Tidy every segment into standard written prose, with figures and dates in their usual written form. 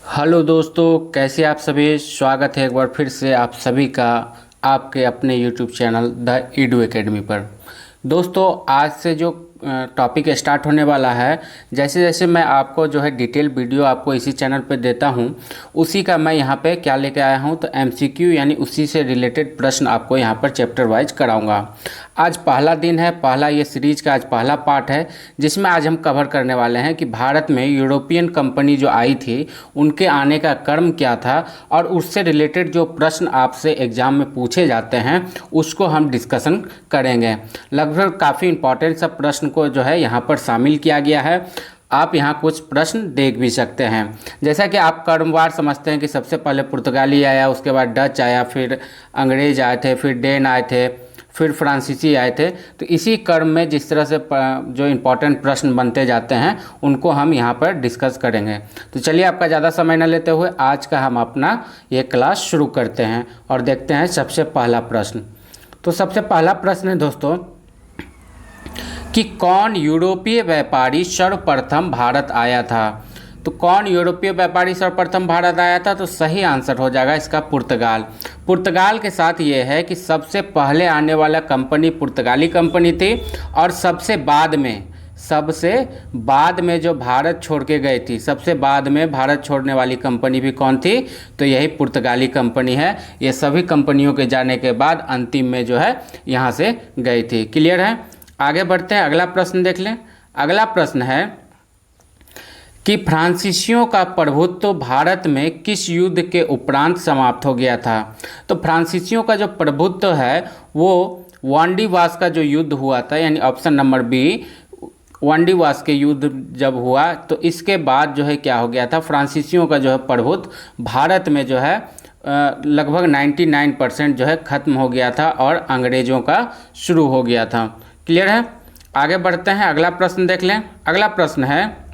Hello दोस्तों, कैसे आप सभी। स्वागत है एक बार फिर से आप सभी का आपके अपने YouTube channel the Edu academy पर। दोस्तों, आज से जो टॉपिक स्टार्ट होने वाला है, जैसे जैसे मैं आपको जो है डिटेल वीडियो आपको इसी चैनल पे देता हूँ, उसी का मैं यहाँ पे क्या लेके आया हूँ, तो एमसीक्यू यानी उसी से रिलेटेड प्रश्न आपको यहाँ पर चैप्टर वाइज कराऊंगा। आज पहला दिन है, पहला ये सीरीज का आज पहला पार्ट है, जिसमें आज हम कवर करने वाले हैं कि भारत में यूरोपियन कंपनी जो आई थी उनके आने का क्रम क्या था, और उससे रिलेटेड जो प्रश्न आपसे एग्जाम में पूछे जाते हैं उसको हम डिस्कशन करेंगे। लगभग काफ़ी इंपॉर्टेंट सब प्रश्न को जो है यहाँ पर शामिल किया गया है। आप यहाँ कुछ प्रश्न देख भी सकते हैं। जैसा कि आप क्रमवार समझते हैं कि सबसे पहले पुर्तगाली आया, उसके बाद डच आया, फिर अंग्रेज आए थे, फिर डेन आए थे, फिर फ्रांसीसी आए थे। तो इसी क्रम में जिस तरह से जो इम्पोर्टेंट प्रश्न बनते जाते हैं उनको हम यहाँ पर डिस्कस करेंगे। तो चलिए, आपका ज़्यादा समय न लेते हुए आज का हम अपना ये क्लास शुरू करते हैं और देखते हैं सबसे पहला प्रश्न। तो सबसे पहला प्रश्न है दोस्तों कि कौन यूरोपीय व्यापारी सर्वप्रथम भारत आया था। तो कौन यूरोपीय व्यापारी सर्वप्रथम भारत आया था, तो सही आंसर हो जाएगा इसका पुर्तगाल। पुर्तगाल के साथ ये है कि सबसे पहले आने वाला कंपनी पुर्तगाली कंपनी थी, और सबसे बाद में जो भारत छोड़ के गई थी, सबसे बाद में भारत छोड़ने वाली कंपनी भी कौन थी, तो यही पुर्तगाली कंपनी है। ये सभी कंपनियों के जाने के बाद अंतिम में जो है यहाँ से गई थी। क्लियर है। आगे बढ़ते हैं, अगला प्रश्न देख लें। अगला प्रश्न है कि फ्रांसीसियों का प्रभुत्व भारत में किस युद्ध के उपरांत समाप्त हो गया था। तो फ्रांसीसियों का जो प्रभुत्व है वो वांडीवास का जो युद्ध हुआ था, यानी ऑप्शन नंबर बी, वांडीवास के युद्ध जब हुआ तो इसके बाद जो है क्या हो गया था, फ्रांसीसियों का जो है प्रभुत्व भारत में जो है लगभग 99% जो है ख़त्म हो गया था और अंग्रेज़ों का शुरू हो गया था। क्लियर है। आगे बढ़ते हैं, अगला प्रश्न देख लें। अगला प्रश्न है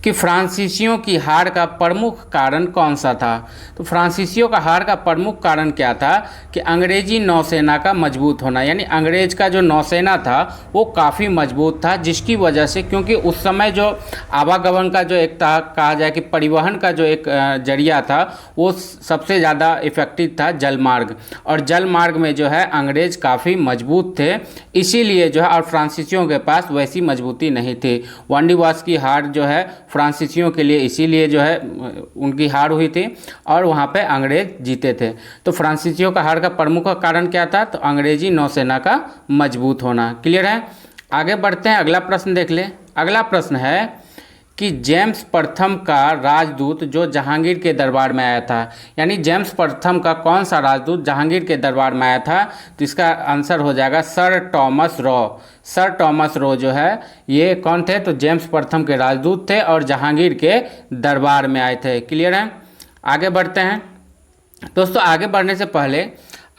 कि फ्रांसीसियों की हार का प्रमुख कारण कौन सा था। तो फ्रांसीसियों का हार का प्रमुख कारण क्या था कि अंग्रेजी नौसेना का मजबूत होना, यानी अंग्रेज का जो नौसेना था वो काफ़ी मजबूत था, जिसकी वजह से, क्योंकि उस समय जो आवागमन का जो एक था, कहा जाए कि परिवहन का जो एक जरिया था, वो सबसे ज़्यादा इफ़ेक्टिव था जलमार्ग, और जलमार्ग में जो है अंग्रेज काफ़ी मजबूत थे, इसीलिए जो है, और फ्रांसीसियों के पास वैसी मजबूती नहीं थी। वांडीवास की हार जो है फ्रांसीसियों के लिए इसीलिए जो है उनकी हार हुई थी और वहाँ पे अंग्रेज जीते थे। तो फ्रांसीसियों का हार का प्रमुख कारण क्या था, तो अंग्रेजी नौसेना का मजबूत होना। क्लियर है। आगे बढ़ते हैं, अगला प्रश्न देख ले। अगला प्रश्न है कि जेम्स प्रथम का राजदूत जो जहांगीर के दरबार में आया था, यानी जेम्स प्रथम का कौन सा राजदूत जहांगीर के दरबार में आया था, तो इसका आंसर हो जाएगा sir Thomas raw. Sir Thomas raw जो है ये कौन थे, तो जेम्स प्रथम के राजदूत थे और जहांगीर के दरबार में आए थे। क्लियर है। आगे बढ़ते हैं दोस्तों। आगे बढ़ने से पहले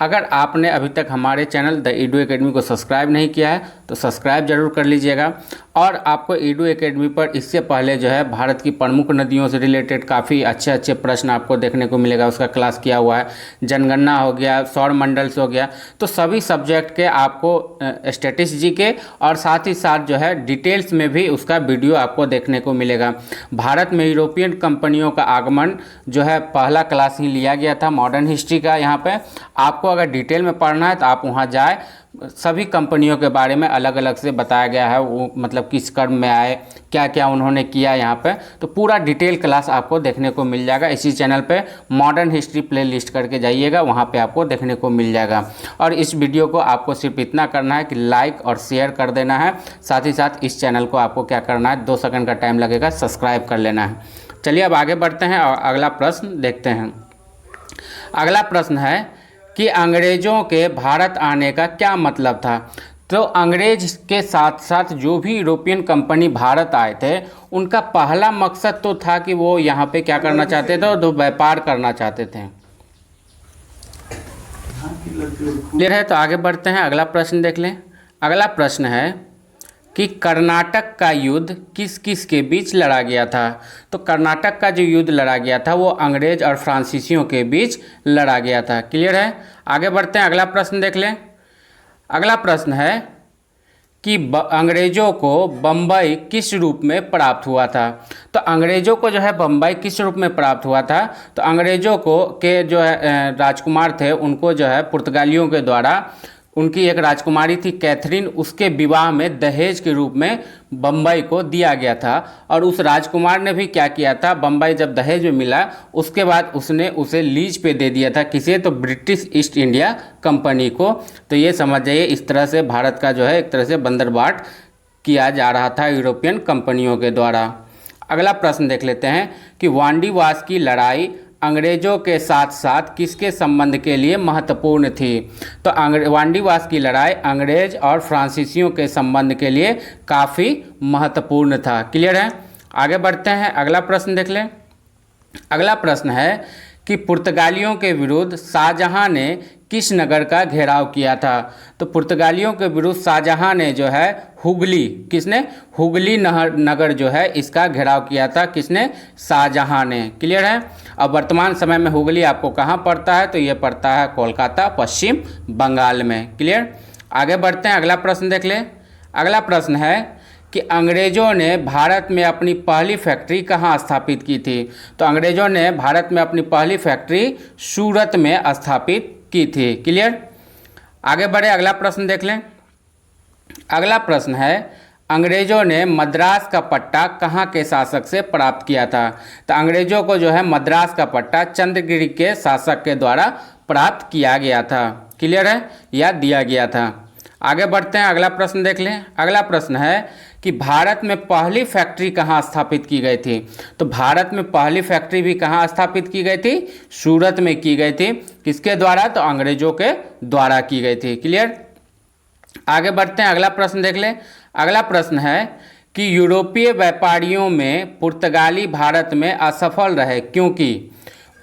अगर आपने अभी तक हमारे चैनल द ईडू एकेडमी को सब्सक्राइब नहीं किया है तो सब्सक्राइब जरूर कर लीजिएगा। और आपको ईडू एकेडमी पर इससे पहले जो है भारत की प्रमुख नदियों से रिलेटेड काफ़ी अच्छे अच्छे प्रश्न आपको देखने को मिलेगा, उसका क्लास किया हुआ है। जनगणना हो गया, सौर मंडल से हो गया, तो सभी सब्जेक्ट के आपको स्टैटिस्टिक्स जी के और साथ ही साथ जो है डिटेल्स में भी उसका वीडियो आपको देखने को मिलेगा। भारत में यूरोपियन कंपनियों का आगमन जो है पहला क्लास ही लिया गया था मॉडर्न हिस्ट्री का। यहाँ पे आपको अगर डिटेल में पढ़ना है तो आप वहाँ जाए, सभी कंपनियों के बारे में अलग अलग से बताया गया है, वो मतलब किस क्रम में आए, क्या क्या उन्होंने किया यहाँ पे, तो पूरा डिटेल क्लास आपको देखने को मिल जाएगा। इसी चैनल पे मॉडर्न हिस्ट्री प्लेलिस्ट करके जाइएगा, वहाँ पे आपको देखने को मिल जाएगा। और इस वीडियो को आपको सिर्फ इतना करना है कि लाइक और शेयर कर देना है, साथ ही साथ इस चैनल को आपको क्या करना है, 2 सेकंड का टाइम लगेगा, सब्सक्राइब कर लेना है। चलिए अब आगे बढ़ते हैं और अगला प्रश्न देखते हैं। अगला प्रश्न है कि अंग्रेज़ों के भारत आने का क्या मतलब था। तो अंग्रेज के साथ साथ जो भी यूरोपियन कंपनी भारत आए थे, उनका पहला मकसद तो था कि वो यहाँ पे क्या करना चाहते थे, तो व्यापार करना चाहते थे। क्लियर है। तो आगे बढ़ते हैं, अगला प्रश्न देख लें। अगला प्रश्न है कि कर्नाटक का युद्ध किस किस के बीच लड़ा गया था। तो कर्नाटक का जो युद्ध लड़ा गया था वो अंग्रेज और फ्रांसीसियों के बीच लड़ा गया था। क्लियर है। आगे बढ़ते हैं, अगला प्रश्न देख लें। अगला प्रश्न है कि अंग्रेज़ों को बम्बई किस रूप में प्राप्त हुआ था। तो अंग्रेज़ों को जो है बम्बई किस रूप में प्राप्त हुआ था, तो अंग्रेज़ों को के जो है राजकुमार थे, उनको जो है पुर्तगालियों के द्वारा, उनकी एक राजकुमारी थी कैथरीन, उसके विवाह में दहेज के रूप में बम्बई को दिया गया था। और उस राजकुमार ने भी क्या किया था, बम्बई जब दहेज में मिला उसके बाद उसने उसे लीज पे दे दिया था, किसे, तो ब्रिटिश ईस्ट इंडिया कंपनी को। तो ये समझ जाइए इस तरह से भारत का जो है एक तरह से बंदरबाट किया जा रहा था यूरोपियन कंपनियों के द्वारा। अगला प्रश्न देख लेते हैं कि वांडीवास की लड़ाई अंग्रेज़ों के साथ साथ किसके संबंध के लिए महत्वपूर्ण थी। तो वांडीवास की लड़ाई अंग्रेज और फ्रांसीसियों के संबंध के लिए काफ़ी महत्वपूर्ण था। क्लियर है। आगे बढ़ते हैं, अगला प्रश्न देख लें। अगला प्रश्न है कि पुर्तगालियों के विरुद्ध शाहजहां ने किस नगर का घेराव किया था। तो पुर्तगालियों के विरुद्ध शाहजहां ने जो है हुगली, किसने, हुगली नगर जो है इसका घेराव किया था, किसने, शाहजहां ने। क्लियर है। अब वर्तमान समय में हुगली आपको कहाँ पड़ता है, तो ये पड़ता है कोलकाता, पश्चिम बंगाल में। क्लियर। आगे बढ़ते हैं, अगला प्रश्न देख लें। अगला प्रश्न है कि अंग्रेज़ों ने भारत में अपनी पहली फैक्ट्री कहाँ स्थापित की थी। तो अंग्रेज़ों ने भारत में अपनी पहली फैक्ट्री सूरत में स्थापित की थी। क्लियर। आगे बढ़े, अगला प्रश्न देख लें। अगला प्रश्न है अंग्रेज़ों ने मद्रास का पट्टा कहाँ के शासक से प्राप्त किया था। तो अंग्रेज़ों को जो है मद्रास का पट्टा चंद्रगिरी के शासक के द्वारा प्राप्त किया गया था। क्लियर है, या दिया गया था। आगे बढ़ते हैं, अगला प्रश्न देख लें। अगला प्रश्न है कि भारत में पहली फैक्ट्री कहाँ स्थापित की गई थी। तो भारत में पहली फैक्ट्री भी कहाँ स्थापित की गई थी, सूरत में की गई थी। किसके द्वारा, तो अंग्रेज़ों के द्वारा की गई थी। क्लियर। आगे बढ़ते हैं, अगला प्रश्न देख लें। अगला प्रश्न है कि यूरोपीय व्यापारियों में पुर्तगाली भारत में असफल रहे क्योंकि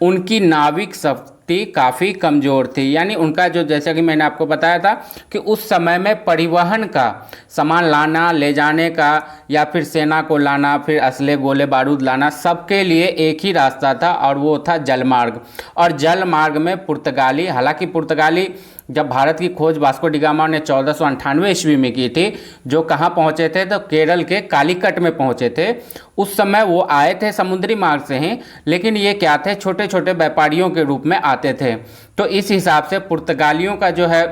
उनकी नाविक शक्ति काफ़ी कमज़ोर थी। यानी उनका जो, जैसा कि मैंने आपको बताया था कि उस समय में परिवहन का, सामान लाना ले जाने का, या फिर सेना को लाना, फिर असले गोले बारूद लाना, सबके लिए एक ही रास्ता था और वो था जलमार्ग। और जलमार्ग में पुर्तगाली, हालांकि पुर्तगाली जब भारत की खोज वास्को डी गामा ने 1498 ईस्वी में की थी, जो कहाँ पहुँचे थे, तो केरल के कालीकट में पहुँचे थे। उस समय वो आए थे समुद्री मार्ग से ही, लेकिन ये क्या थे, छोटे छोटे व्यापारियों के रूप में आते थे। तो इस हिसाब से पुर्तगालियों का जो है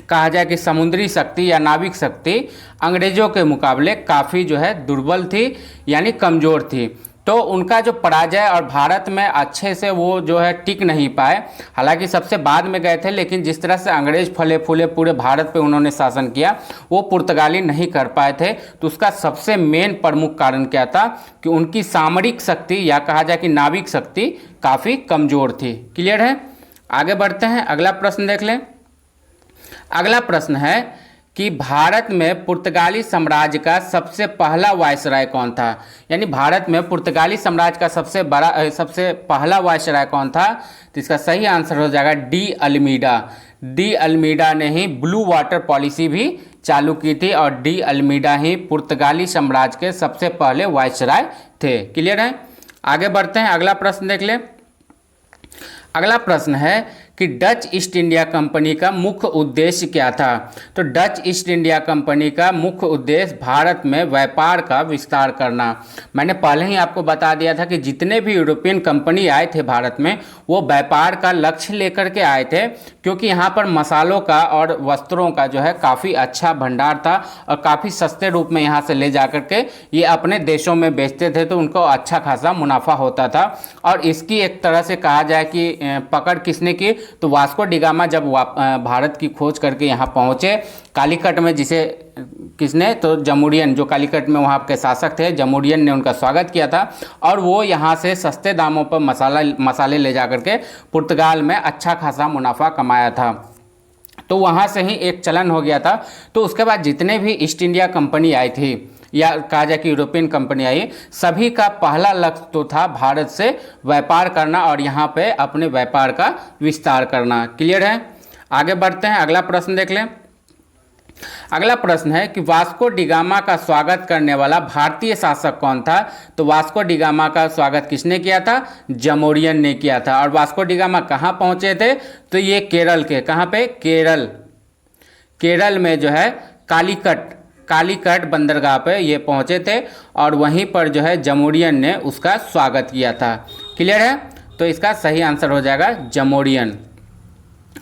कहा जाए कि समुद्री शक्ति या नाविक शक्ति अंग्रेज़ों के मुकाबले काफ़ी जो है दुर्बल थी, यानी कमज़ोर थी। तो उनका जो पराजय, और भारत में अच्छे से वो जो है टिक नहीं पाए। हालांकि सबसे बाद में गए थे, लेकिन जिस तरह से अंग्रेज फले फूले पूरे भारत पे उन्होंने शासन किया, वो पुर्तगाली नहीं कर पाए थे। तो उसका सबसे मेन प्रमुख कारण क्या था कि उनकी सामरिक शक्ति या कहा जाए कि नाविक शक्ति काफ़ी कमज़ोर थी। क्लियर है। आगे बढ़ते हैं, अगला प्रश्न देख लें। अगला प्रश्न है कि भारत में पुर्तगाली साम्राज्य का सबसे पहला वायसराय कौन था। यानी भारत में पुर्तगाली साम्राज्य का सबसे पहला वायसराय कौन था। तो इसका सही आंसर हो जाएगा डी अल्मीडा। डी अल्मीडा ने ही ब्लू वाटर पॉलिसी भी चालू की थी, और डी अल्मीडा ही पुर्तगाली साम्राज्य के सबसे पहले वायसराय थे। क्लियर है। आगे बढ़ते हैं, अगला प्रश्न देख लें। अगला प्रश्न है कि डच ईस्ट इंडिया कंपनी का मुख्य उद्देश्य क्या था। तो डच ईस्ट इंडिया कंपनी का मुख्य उद्देश्य भारत में व्यापार का विस्तार करना। मैंने पहले ही आपको बता दिया था कि जितने भी यूरोपियन कंपनी आए थे भारत में, वो व्यापार का लक्ष्य लेकर के आए थे, क्योंकि यहाँ पर मसालों का और वस्त्रों का जो है काफ़ी अच्छा भंडार था, और काफ़ी सस्ते रूप में यहाँ से ले जा कर के ये अपने देशों में बेचते थे, तो उनको अच्छा खासा मुनाफा होता था। और इसकी एक तरह से कहा जाए कि पकड़ किसने की, तो वास्को डी गामा जब भारत की खोज करके यहाँ पहुँचे कालीकट में, जिसे किसने, तो जमुडियन, जो कालीकट में वहाँ के शासक थे, जमुडियन ने उनका स्वागत किया था, और वो यहाँ से सस्ते दामों पर मसाले ले जा करके पुर्तगाल में अच्छा खासा मुनाफा कमाया था। तो वहाँ से ही एक चलन हो गया था। तो उसके बाद जितने भी ईस्ट इंडिया कंपनी आई थी, या कहा जाए कि यूरोपियन कंपनी आई, सभी का पहला लक्ष्य तो था भारत से व्यापार करना और यहाँ पे अपने व्यापार का विस्तार करना। क्लियर है। आगे बढ़ते हैं, अगला प्रश्न देख लें। अगला प्रश्न है कि वास्को डी गामा का स्वागत करने वाला भारतीय शासक कौन था। तो वास्को डी गामा का स्वागत किसने किया था, जमोरियन ने किया था। और वास्को डी गामा कहाँ पहुँचे थे, तो ये केरल के, कहाँ पे, केरल में जो है कालीकट बंदरगाह पे ये पहुँचे थे और वहीं पर जो है जमोरियन ने उसका स्वागत किया था। क्लियर है? तो इसका सही आंसर हो जाएगा जमोरियन।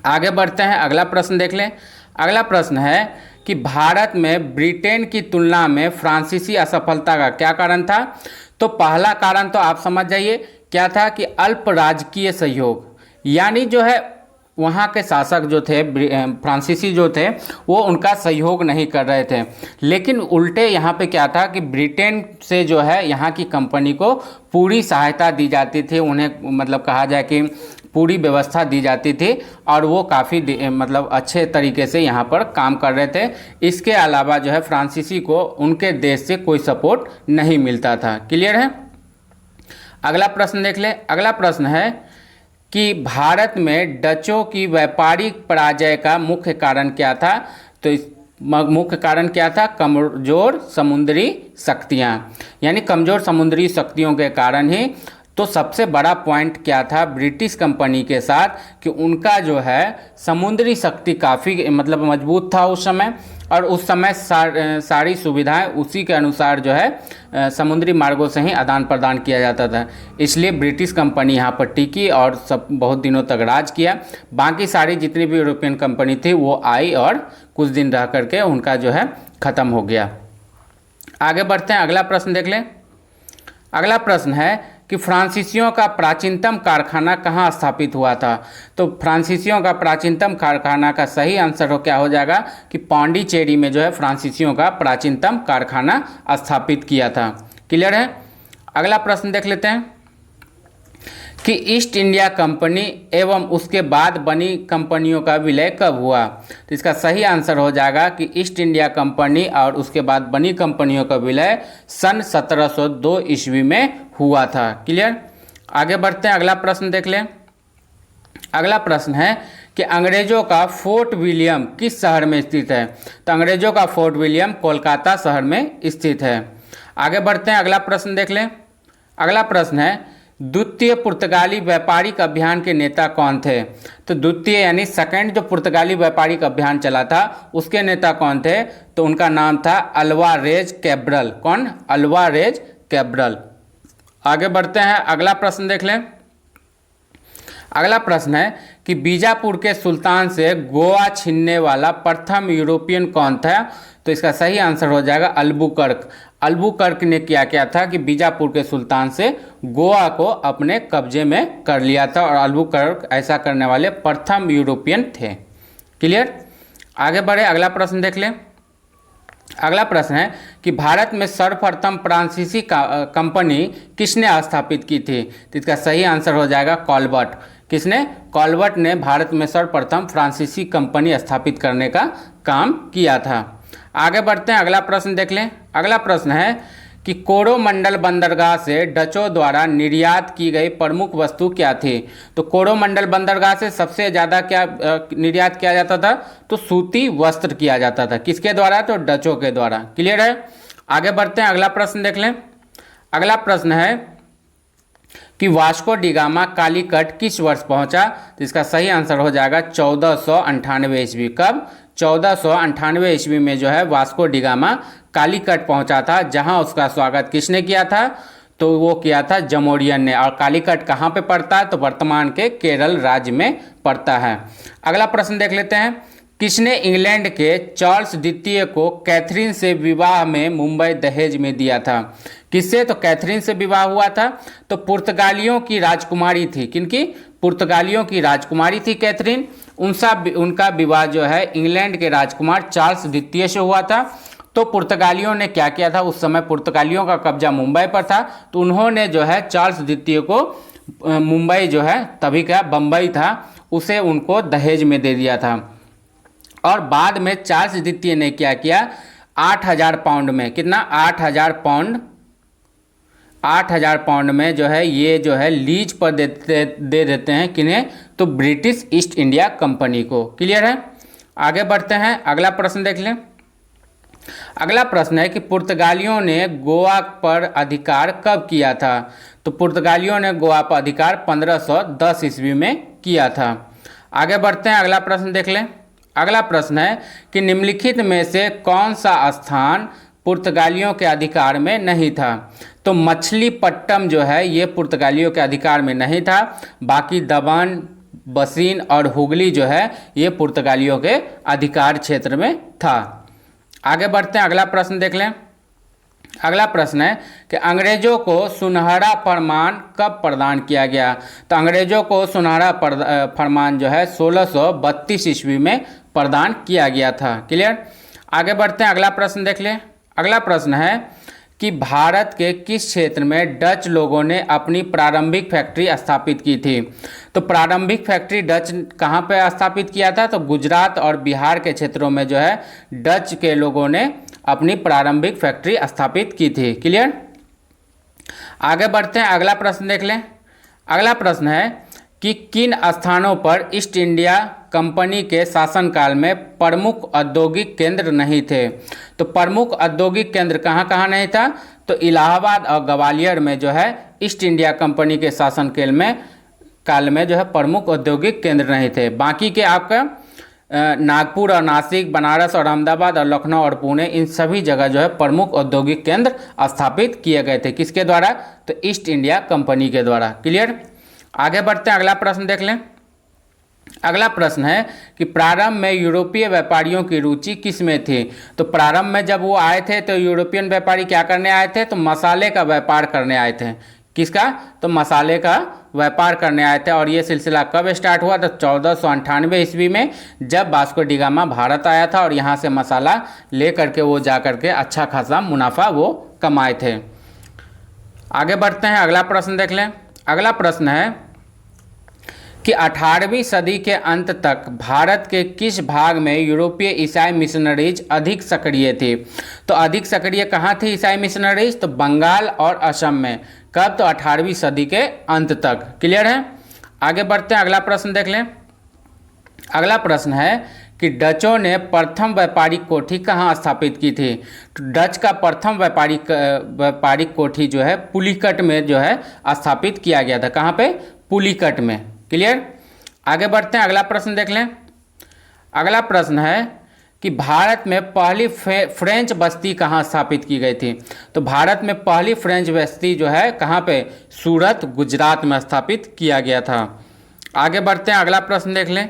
आगे बढ़ते हैं, अगला प्रश्न देख लें। अगला प्रश्न है कि भारत में ब्रिटेन की तुलना में फ्रांसीसी असफलता का क्या कारण था? तो पहला कारण तो आप समझ जाइए क्या था कि अल्प राजकीय सहयोग, यानी जो है वहाँ के शासक जो थे फ्रांसीसी जो थे वो उनका सहयोग नहीं कर रहे थे, लेकिन उल्टे यहाँ पे क्या था कि ब्रिटेन से जो है यहाँ की कंपनी को पूरी सहायता दी जाती थी, उन्हें मतलब कहा जाए कि पूरी व्यवस्था दी जाती थी और वो काफ़ी मतलब अच्छे तरीके से यहाँ पर काम कर रहे थे। इसके अलावा जो है फ्रांसीसी को उनके देश से कोई सपोर्ट नहीं मिलता था। क्लियर है? अगला प्रश्न देख ले। अगला प्रश्न है कि भारत में डचों की व्यापारिक पराजय का मुख्य कारण क्या था? तो इस मुख्य कारण क्या था? कमज़ोर समुद्री शक्तियाँ, यानी कमज़ोर समुद्री शक्तियों के कारण ही। तो सबसे बड़ा पॉइंट क्या था ब्रिटिश कंपनी के साथ कि उनका जो है समुद्री शक्ति काफ़ी मतलब मजबूत था उस समय, और उस समय सारी सुविधाएं उसी के अनुसार जो है समुद्री मार्गों से ही आदान प्रदान किया जाता था। इसलिए ब्रिटिश कंपनी यहाँ पर टिकी और सब बहुत दिनों तक राज किया। बाकी सारी जितनी भी यूरोपियन कंपनी थी वो आई और कुछ दिन रह करके उनका जो है ख़त्म हो गया। आगे बढ़ते हैं, अगला प्रश्न देख लें। अगला प्रश्न है कि फ्रांसीसियों का प्राचीनतम कारखाना कहाँ स्थापित हुआ था? तो फ्रांसीसियों का प्राचीनतम कारखाना का सही आंसर क्या हो जाएगा कि पौंडीचेरी में जो है फ्रांसीसियों का प्राचीनतम कारखाना स्थापित किया था। क्लियर है? अगला प्रश्न देख लेते हैं कि ईस्ट इंडिया कंपनी एवं उसके बाद बनी कंपनियों का विलय कब हुआ? तो इसका सही आंसर हो जाएगा कि ईस्ट इंडिया कंपनी और उसके बाद बनी कंपनियों का विलय सन 1702 ईस्वी में हुआ था। क्लियर? आगे बढ़ते हैं, अगला प्रश्न देख लें। अगला प्रश्न है कि अंग्रेजों का फोर्ट विलियम किस शहर में स्थित है? तो अंग्रेजों का फोर्ट विलियम कोलकाता शहर में स्थित है। आगे बढ़ते हैं, अगला प्रश्न देख लें। अगला प्रश्न है द्वितीय पुर्तगाली व्यापारिक अभियान के नेता कौन थे? तो द्वितीय यानी सेकंड जो पुर्तगाली व्यापारिक अभियान चला था उसके नेता कौन थे? तो उनका नाम था अल्वारेज कैब्रल। कौन? Alvarez Cabral. आगे बढ़ते हैं, अगला प्रश्न देख लें। अगला प्रश्न है कि बीजापुर के सुल्तान से गोवा छीनने वाला प्रथम यूरोपियन कौन था? तो इसका सही आंसर हो जाएगा अल्बुकर्क। अल्बुकर्क ने क्या था कि बीजापुर के सुल्तान से गोवा को अपने कब्जे में कर लिया था, और अल्बुकर्क ऐसा करने वाले प्रथम यूरोपियन थे। क्लियर? आगे बढ़े, अगला प्रश्न देख लें। अगला प्रश्न है कि भारत में सर्वप्रथम फ्रांसीसी कंपनी किसने स्थापित की थी? तो इसका सही आंसर हो जाएगा कॉल्बर्ट। किसने? कॉल्बर्ट ने भारत में सर्वप्रथम फ्रांसीसी कंपनी स्थापित करने का काम किया था। आगे बढ़ते हैं, अगला प्रश्न देख लें। अगला प्रश्न है कि कोरोमंडल बंदरगाह से डचों द्वारा निर्यात की गई प्रमुख वस्तु क्या थी? तो कोरोमंडल बंदरगाह से सबसे ज़्यादा क्या निर्यात किया जाता था? तो सूती वस्त्र किया जाता था। किसके द्वारा? तो डचों के द्वारा। क्लियर है? आगे बढ़ते हैं, अगला प्रश्न देख लें। अगला प्रश्न है कि वास्को डी गामा कालीकट किस वर्ष पहुंचा? तो इसका सही आंसर हो जाएगा 1498 ईस्वी। कब? 1498 ईस्वी में जो है वास्को डी गामा कालीकट पहुंचा था, जहां उसका स्वागत किसने किया था? तो वो किया था जमोरियन ने। और कालीकट कहाँ पे पड़ता है? तो वर्तमान के केरल राज्य में पड़ता है। अगला प्रश्न देख लेते हैं। किसने इंग्लैंड के चार्ल्स द्वितीय को कैथरीन से विवाह में मुंबई दहेज में दिया था? किससे? तो कैथरीन से विवाह हुआ था। तो पुर्तगालियों की राजकुमारी थी। किनकी? पुर्तगालियों की राजकुमारी थी कैथरीन। उनका विवाह जो है इंग्लैंड के राजकुमार चार्ल्स द्वितीय से हुआ था। तो पुर्तगालियों ने क्या किया था? उस समय पुर्तगालियों का कब्जा मुंबई पर था, तो उन्होंने जो है चार्ल्स द्वितीय को मुंबई जो है तभी क्या बम्बई था उसे उनको दहेज में दे दिया था। और बाद में चार्ल्स द्वितीय ने क्या किया? 8000 पाउंड में, कितना? 8000 पाउंड, 8000 पाउंड में जो है ये जो है लीज पर दे देते हैं किन्हें? तो ब्रिटिश ईस्ट इंडिया कंपनी को। क्लियर है? आगे बढ़ते हैं, अगला प्रश्न देख लें। अगला प्रश्न है कि पुर्तगालियों ने गोवा पर अधिकार कब किया था? तो पुर्तगालियों ने गोवा पर अधिकार 1510 ईस्वी में किया था। आगे बढ़ते हैं, अगला प्रश्न देख लें। अगला प्रश्न है कि निम्नलिखित में से कौन सा स्थान पुर्तगालियों के अधिकार में नहीं था। तो मछलीपट्टम जो है ये पुर्तगालियों के अधिकार में नहीं था, बाकी दमन, बसीन और हुगली जो है ये पुर्तगालियों के अधिकार क्षेत्र में था। आगे बढ़ते हैं, अगला प्रश्न देख लें। अगला प्रश्न है कि अंग्रेजों को सुनहरा फरमान कब प्रदान किया गया। तो अंग्रेजों को सुनहरा फरमान जो है 1632 ईस्वी में प्रदान किया गया था। क्लियर। आगे बढ़ते हैं, अगला प्रश्न देख लें। अगला प्रश्न है कि भारत के किस क्षेत्र में डच लोगों ने अपनी प्रारंभिक फैक्ट्री स्थापित की थी। तो प्रारंभिक फैक्ट्री डच कहाँ पे स्थापित किया था। तो गुजरात और बिहार के क्षेत्रों में जो है डच के लोगों ने अपनी प्रारंभिक फैक्ट्री स्थापित की थी। क्लियर। आगे बढ़ते हैं, अगला प्रश्न देख लें। अगला प्रश्न है कि किन स्थानों पर ईस्ट इंडिया कंपनी के शासनकाल में प्रमुख औद्योगिक केंद्र नहीं थे। तो प्रमुख औद्योगिक केंद्र कहाँ कहाँ नहीं था। तो इलाहाबाद और ग्वालियर में जो है ईस्ट इंडिया कंपनी के शासन काल में जो है प्रमुख औद्योगिक केंद्र नहीं थे। बाकी के आपका नागपुर और नासिक, बनारस और अहमदाबाद और लखनऊ और पुणे, इन सभी जगह जो है प्रमुख औद्योगिक केंद्र स्थापित किए गए थे। किसके द्वारा। तो ईस्ट इंडिया कंपनी के द्वारा। क्लियर। आगे बढ़ते हैं, अगला प्रश्न देख लें। अगला प्रश्न है कि प्रारंभ में यूरोपीय व्यापारियों की रुचि किस में थी। तो प्रारंभ में जब वो आए थे तो यूरोपियन व्यापारी क्या करने आए थे। तो मसाले का व्यापार करने आए थे। किसका। तो मसाले का व्यापार करने आए थे। और ये सिलसिला कब स्टार्ट हुआ। तो 1498 ईस्वी में, जब वास्को डी गामा भारत आया था और यहाँ से मसाला ले करके वो जा करके अच्छा खासा मुनाफा वो कमाए थे। आगे बढ़ते हैं, अगला प्रश्न देख लें। अगला प्रश्न है कि 18वीं सदी के अंत तक भारत के किस भाग में यूरोपीय ईसाई मिशनरीज अधिक सक्रिय थी। तो अधिक सक्रिय कहाँ थी ईसाई मिशनरीज। तो बंगाल और असम में। कब। तो 18वीं सदी के अंत तक। क्लियर है। आगे बढ़ते हैं, अगला प्रश्न देख लें। अगला प्रश्न है कि डचों ने प्रथम व्यापारिक कोठी कहाँ स्थापित की थी। तो डच का प्रथम व्यापारिक कोठी जो है पुलिकट में जो है स्थापित किया गया था। कहाँ पे। पुलिकट में। क्लियर। आगे बढ़ते हैं, अगला प्रश्न देख लें। अगला प्रश्न है कि भारत में पहली फ्रेंच बस्ती कहाँ स्थापित की गई थी। तो भारत में पहली फ्रेंच बस्ती जो है कहाँ पे। सूरत, गुजरात में स्थापित किया गया था। आगे बढ़ते हैं, अगला प्रश्न देख लें।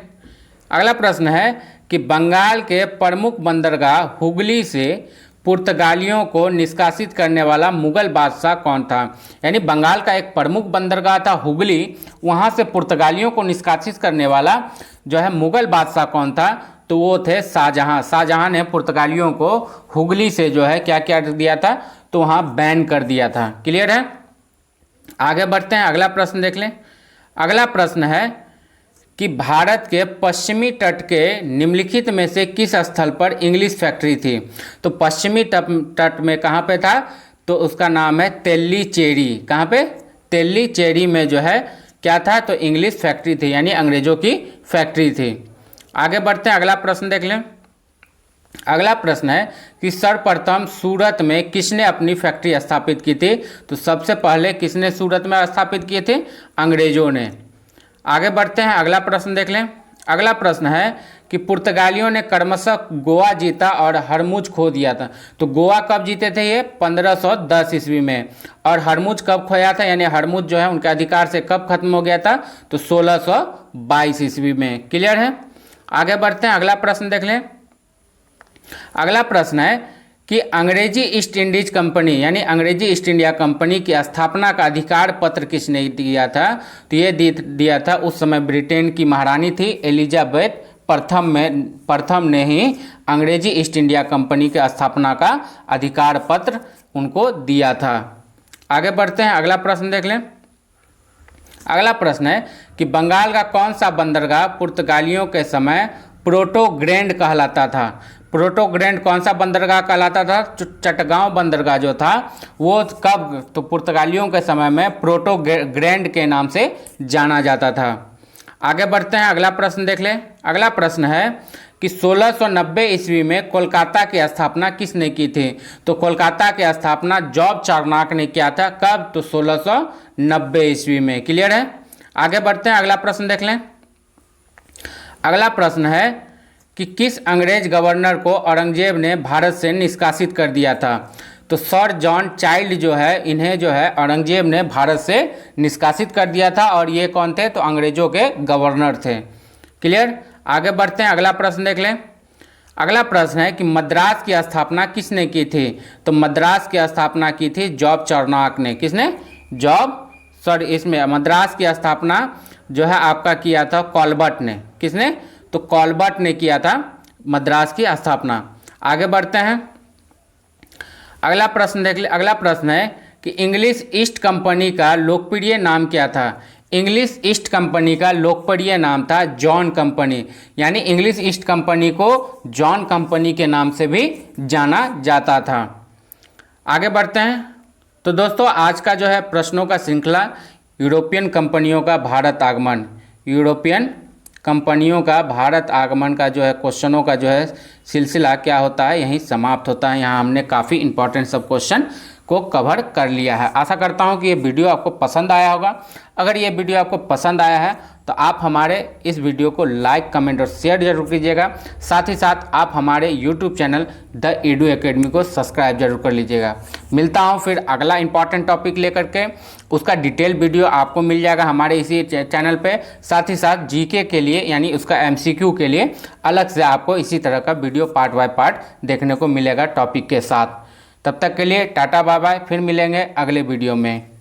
अगला प्रश्न है कि बंगाल के प्रमुख बंदरगाह हुगली से पुर्तगालियों को निष्कासित करने वाला मुगल बादशाह कौन था। यानी बंगाल का एक प्रमुख बंदरगाह था हुगली, वहाँ से पुर्तगालियों को निष्कासित करने वाला जो है मुगल बादशाह कौन था। तो वो थे शाहजहां। शाहजहां ने पुर्तगालियों को हुगली से जो है क्या क्या दिया था। तो वहाँ बैन कर दिया था। क्लियर है। आगे बढ़ते हैं, अगला प्रश्न देख लें। अगला प्रश्न है कि भारत के पश्चिमी तट के निम्नलिखित में से किस स्थल पर इंग्लिश फैक्ट्री थी। तो पश्चिमी तट में कहाँ पे था। तो उसका नाम है तेल्लीचेरी। कहाँ पे। तेल्लीचेरी में जो है क्या था। तो इंग्लिश फैक्ट्री थी, यानी अंग्रेजों की फैक्ट्री थी। आगे बढ़ते हैं, अगला प्रश्न देख लें। अगला प्रश्न है कि सर्वप्रथम सूरत में किसने अपनी फैक्ट्री स्थापित की थी। तो सबसे पहले किसने सूरत में स्थापित किए थे। अंग्रेजों ने। आगे बढ़ते हैं, अगला प्रश्न देख लें। अगला प्रश्न है कि पुर्तगालियों ने क्रमशः गोवा जीता और हरमुज खो दिया था। तो गोवा कब जीते थे ये 1510 ईस्वी में। और हरमुज कब खोया था, यानी हरमुज जो है उनके अधिकार से कब खत्म हो गया था। तो 1622 ईस्वी में। क्लियर है। आगे बढ़ते हैं, अगला प्रश्न देख लें। अगला प्रश्न है कि अंग्रेजी ईस्ट इंडीज कंपनी यानी अंग्रेजी ईस्ट इंडिया कंपनी की स्थापना का अधिकार पत्र किसने दिया था। तो ये दिया था उस समय ब्रिटेन की महारानी थी एलिजाबेथ प्रथम ने ही अंग्रेजी ईस्ट इंडिया कंपनी के स्थापना का अधिकार पत्र उनको दिया था। आगे बढ़ते हैं, अगला प्रश्न देख लें। अगला प्रश्न है कि बंगाल का कौन सा बंदरगाह पुर्तगालियों के समय प्रोटोग्रेंड कहलाता था। प्रोटोग्रेंड कौन सा बंदरगाह कहलाता था। चटगांव बंदरगाह जो था वो कब। तो पुर्तगालियों के समय में प्रोटोग्रेंड के नाम से जाना जाता था। आगे बढ़ते हैं, अगला प्रश्न देख लें। अगला प्रश्न है कि 1690 ईस्वी में कोलकाता की स्थापना किसने की थी। तो कोलकाता की स्थापना जॉब चार्नक ने किया था। कब। तो 1690 ईस्वी में। क्लियर है। आगे बढ़ते हैं, अगला प्रश्न देख लें। अगला प्रश्न है कि किस अंग्रेज गवर्नर को औरंगजेब ने भारत से निष्कासित कर दिया था? तो सर जॉन चाइल्ड जो है, इन्हें जो है औरंगजेब ने भारत से निष्कासित कर दिया था, और ये कौन थे? तो अंग्रेजों के गवर्नर थे। क्लियर? आगे बढ़ते हैं, अगला प्रश्न देख लें। अगला प्रश्न है कि मद्रास की स्थापना किसने की थी? तो मद्रास की स्थापना की थी जॉब चार्नॉक ने। किसने? इसमें मद्रास की स्थापना जो है आपका किया था कॉलबर्ट ने। किसने? तो कॉलबर्ट ने किया था मद्रास की स्थापना। आगे बढ़ते हैं, अगला प्रश्न देख ले। अगला प्रश्न है कि इंग्लिश ईस्ट कंपनी का लोकप्रिय नाम क्या था? इंग्लिश ईस्ट कंपनी का लोकप्रिय नाम था जॉन कंपनी, यानी इंग्लिश ईस्ट कंपनी को जॉन कंपनी के नाम से भी जाना जाता था। आगे बढ़ते हैं, तो दोस्तों आज का जो है प्रश्नों का श्रृंखला यूरोपियन कंपनियों का भारत आगमन, यूरोपियन कंपनियों का भारत आगमन का जो है क्वेश्चनों का जो है सिलसिला क्या होता है, यहीं समाप्त होता है। यहाँ हमने काफ़ी इंपॉर्टेंट सब क्वेश्चन को कवर कर लिया है। आशा करता हूँ कि ये वीडियो आपको पसंद आया होगा। अगर ये वीडियो आपको पसंद आया है तो आप हमारे इस वीडियो को लाइक, कमेंट और शेयर जरूर कीजिएगा। साथ ही साथ आप हमारे YouTube channel the edu academy को सब्सक्राइब जरूर कर लीजिएगा। मिलता हूँ फिर अगला इंपॉर्टेंट टॉपिक लेकर के, उसका डिटेल वीडियो आपको मिल जाएगा हमारे इसी चैनल पे। साथ ही साथ जीके के लिए यानी उसका एमसीक्यू के लिए अलग से आपको इसी तरह का वीडियो पार्ट बाय पार्ट देखने को मिलेगा टॉपिक के साथ। तब तक के लिए टाटा बाय बाय, फिर मिलेंगे अगले वीडियो में।